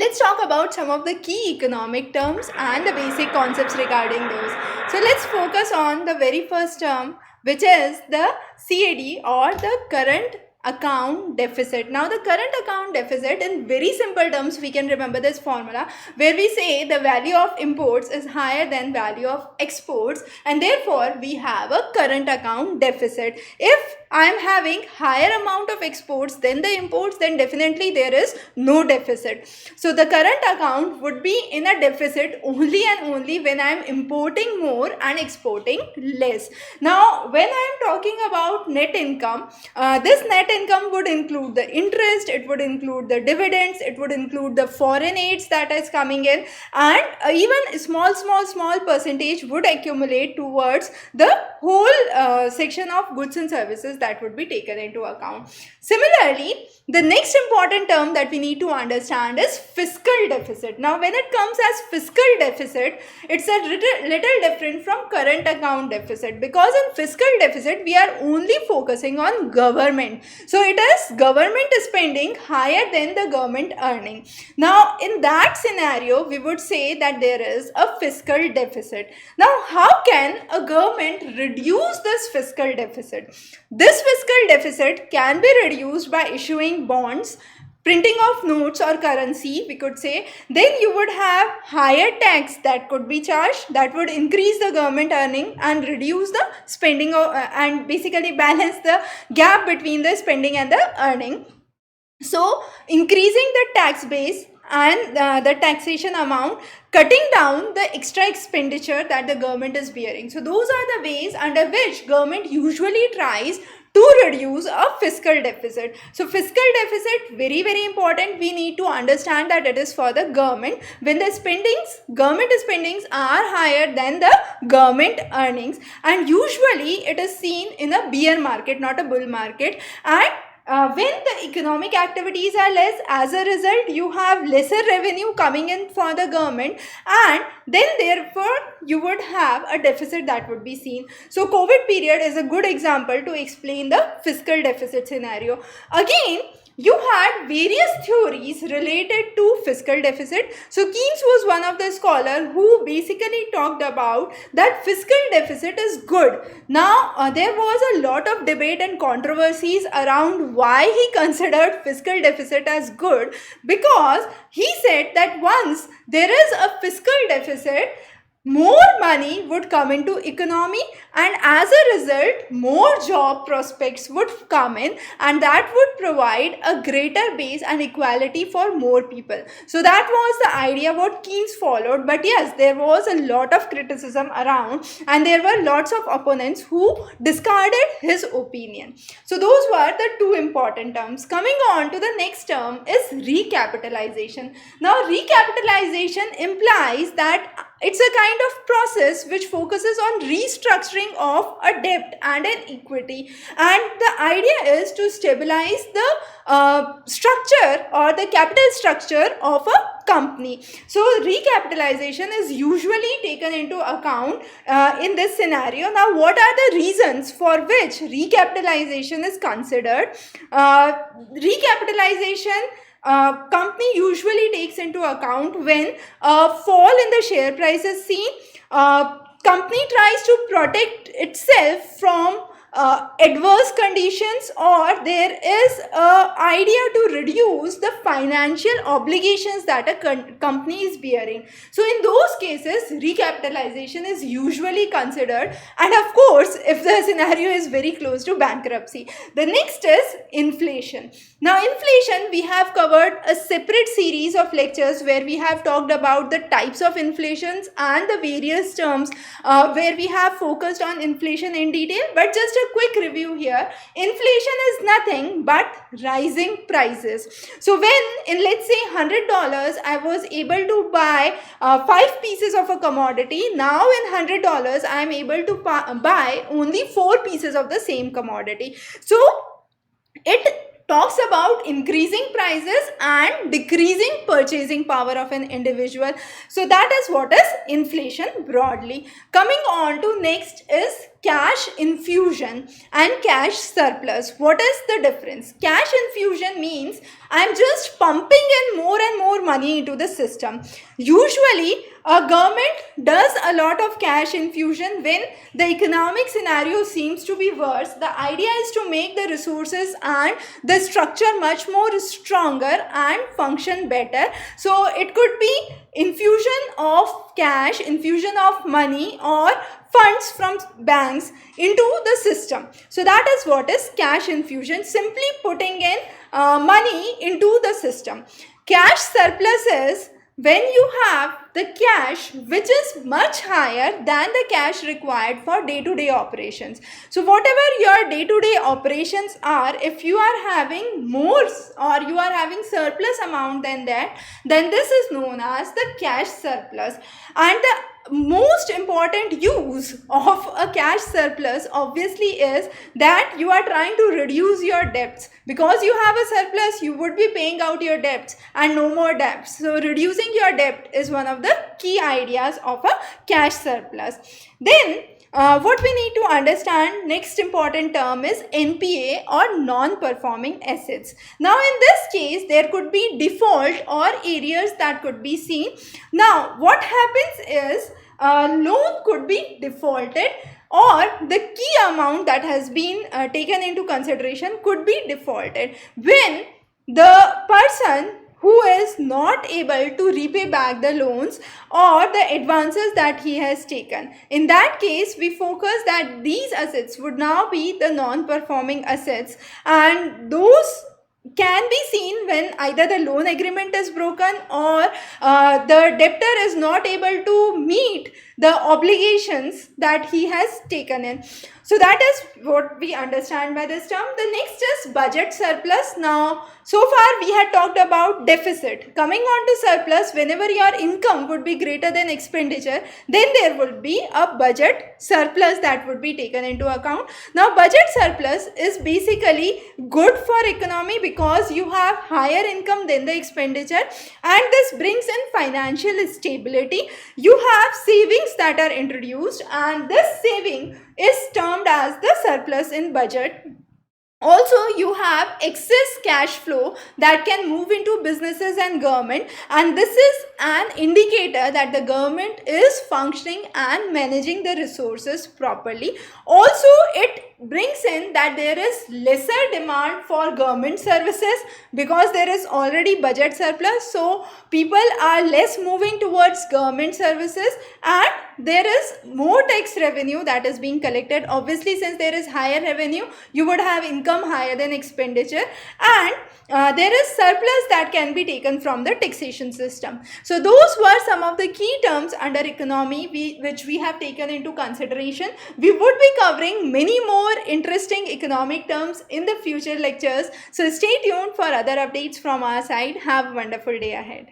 let's talk about some of the key economic terms and the basic concepts regarding those. So let's focus on the very first term, which is the CAD, or the current account deficit. Now the current account deficit, in very simple terms, we can remember this formula where we say the value of imports is higher than value of exports, and therefore we have a current account deficit. If I am having higher amount of exports than the imports, then definitely there is no deficit. So the current account would be in a deficit only and only when I am importing more and exporting less. Now when I am talking about net income, this net income would include the interest, it would include the dividends, it would include the foreign aids that is coming in, and even small percentage would accumulate towards the whole section of goods and services that would be taken into account. Similarly, the next important term that we need to understand is fiscal deficit. Now when it comes as fiscal deficit, it's a little different from current account deficit, because in fiscal deficit we are only focusing on government. So it is government spending higher than the government earning. Now in that scenario, we would say that there is a fiscal deficit. Now how can a government reduce this fiscal deficit? This fiscal deficit can be reduced by issuing bonds, printing of notes or currency, we could say. Then you would have higher tax that could be charged, that would increase the government earning and reduce the spending and basically balance the gap between the spending and the earning. So increasing the tax base and the taxation amount, cutting down the extra expenditure that the government is bearing. So those are the ways under which government usually tries to reduce a fiscal deficit. So fiscal deficit, very important. We need to understand that it is for the government when the government spendings are higher than the government earnings, and usually it is seen in a bear market, not a bull market. And when the economic activities are less, as a result you have lesser revenue coming in for the government, and then therefore you would have a deficit that would be seen. So COVID period is a good example to explain the fiscal deficit scenario. Again, you had various theories related to fiscal deficit. So Keynes was one of the scholars who basically talked about that fiscal deficit is good. Now there was a lot of debate and controversies around why he considered fiscal deficit as good, because he said that once there is a fiscal deficit, more money would come into economy, and as a result more job prospects would come in, and that would provide a greater base and equality for more people. So that was the idea what Keynes followed. But yes, there was a lot of criticism around, and there were lots of opponents who discarded his opinion. So those were the two important terms. Coming on to the next term is recapitalization. Now recapitalization implies that it's a kind of process which focuses on restructuring of a debt and an equity, and the idea is to stabilize the structure or the capital structure of a company. So recapitalization is usually taken into account in this scenario. Now what are the reasons for which recapitalization is considered? Recapitalization company usually takes into account when a fall in the share price is seen. Company tries to protect itself from adverse conditions, or there is a idea to reduce the financial obligations that a company is bearing. So in those cases recapitalization is usually considered, and of course if the scenario is very close to bankruptcy. The next is inflation. Now inflation, we have covered a separate series of lectures where we have talked about the types of inflations and the various terms where we have focused on inflation in detail. But just a quick review here, inflation is nothing but rising prices. So when in, let's say, $100 I was able to buy 5 pieces of a commodity, now in $100 I am able to buy only 4 pieces of the same commodity. So it talks about increasing prices and decreasing purchasing power of an individual. So that is what is inflation broadly. Coming on to next is cash infusion and cash surplus. What is the difference? Cash infusion means I'm just pumping in more and more money into the system. Usually, a government does a lot of cash infusion when the economic scenario seems to be worse. The idea is to make the resources and the structure much more stronger and function better. So it could be infusion of cash, infusion of money or funds from banks into the system. So that is what is cash infusion, simply putting in money into the system. Cash surplus is when you have the cash which is much higher than the cash required for day-to-day operations. So whatever your day-to-day operations are, if you are having more or you are having surplus amount than that, then this is known as the cash surplus. And the most important use of a cash surplus obviously is that you are trying to reduce your debts. Because you have a surplus, you would be paying out your debts and no more debts. So reducing your debt is one of the key ideas of a cash surplus. Then what we need to understand, next important term is NPA or non-performing assets. Now in this case, there could be default or arrears that could be seen. Now what happens is a loan could be defaulted or the key amount that has been taken into consideration could be defaulted when the person who is not able to repay back the loans or the advances that he has taken. In that case, we focus that these assets would now be the non-performing assets, and those can be seen when either the loan agreement is broken or the debtor is not able to meet the obligations that he has taken in. So that is what we understand by this term. The next is budget surplus. Now, so far we had talked about deficit. Coming on to surplus, whenever your income would be greater than expenditure, then there would be a budget surplus that would be taken into account. Now, budget surplus is basically good for economy because you have higher income than the expenditure, and this brings in financial stability. You have savings that are introduced, and this saving is termed as the surplus in budget. Also, you have excess cash flow that can move into businesses and government, and this is an indicator that the government is functioning and managing the resources properly. Also, it brings in that there is lesser demand for government services because there is already budget surplus, so people are less moving towards government services, and there is more tax revenue that is being collected. Obviously, since there is higher revenue, you would have income higher than expenditure, and there is surplus that can be taken from the taxation system. So those were some of the key terms under economy which we have taken into consideration. We would be covering many more interesting economic terms in the future lectures. So stay tuned for other updates from our side. Have a wonderful day ahead.